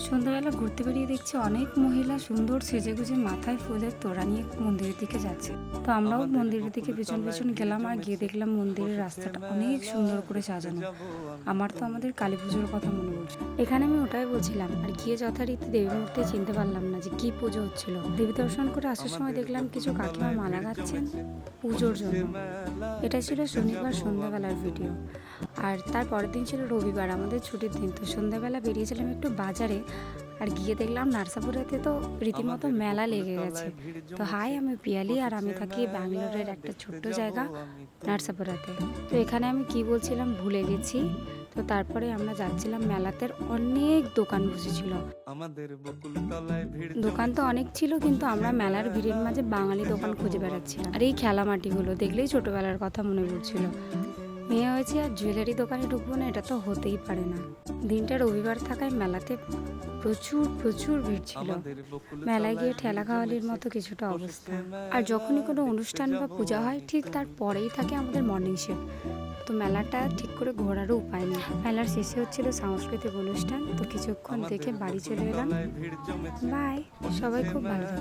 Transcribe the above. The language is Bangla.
সন্ধ্যাবেলা ঘুরতে বেরিয়ে দেখছি অনেক মহিলা সুন্দর সেজেগুজে মাথায় ফুলের তোড়া নিয়ে মন্দিরের দিকে যাচ্ছে। তো আমরাও মন্দিরের দিকে পেছন পেছন গেলাম আর গিয়ে দেখলাম মন্দিরের রাস্তাটা অনেক সুন্দর করে সাজানো। আমার তো আমাদের কালী পুজোর কথা মনে পড়ছে। এখানে আমি ওটাই বলছিলাম আর গিয়ে যথারীতি দেবী মূর্তি চিনতে পারলাম না যে কি পুজো হচ্ছিল। দেবী দর্শন করে আসার সময় দেখলাম কিছু কাকিমা মালা গাচ্ছেন পুজোর জন্য। এটা ছিল শনিবার সন্ধ্যাবেলার ভিডিও। আর তার পরের দিন ছিল রবিবার, আমাদের ছুটির দিন। তো সন্ধ্যাবেলা বেরিয়েছিলাম একটু বাজারে আর গিয়ে দেখলাম নার্সাপুরাতে তো রীতিমতো মেলা লেগে গেছে। তো হাই, আমি পিয়ালি আর আমি থাকি ব্যাঙ্গালোরের একটা ছোট্ট জায়গা নার্সাপুরাতে। তো এখানে আমি কি বলছিলাম ভুলে গেছি। তো তারপরে আমরা যাচ্ছিলাম মেলাতে, অনেক দোকান বসেছিল। দোকান তো অনেক ছিল, কিন্তু আমরা মেলার ভিড়ের মাঝে বাঙালি দোকান খুঁজে বেড়াচ্ছিলাম। আর এই খেলামাটিগুলো দেখলেই ছোটবেলার কথা মনে পড়ছিল। মেয়ে হয়েছে আর জুয়েলারি দোকানে ঢুকবো না, এটা তো হতেই পারে না। দিনটা রবিবার থাকায় মেলাতে প্রচুর প্রচুর ভিড় ছিল। মেলায় গিয়ে ঠেলা খাওয়ালির মতো কিছুটা অবস্থা। আর যখনই কোনো অনুষ্ঠান বা পূজা হয় ঠিক তার পরেই থাকে আমাদের মর্নিং শিফট। তো মেলাটা ঠিক করে ঘোরারও উপায় নেই। মেলার শেষে হচ্ছিল সাংস্কৃতিক অনুষ্ঠান। তো কিছুক্ষণ দেখে বাড়ি চলে এলাম। বাই, সবাই খুব ভালো থাকে।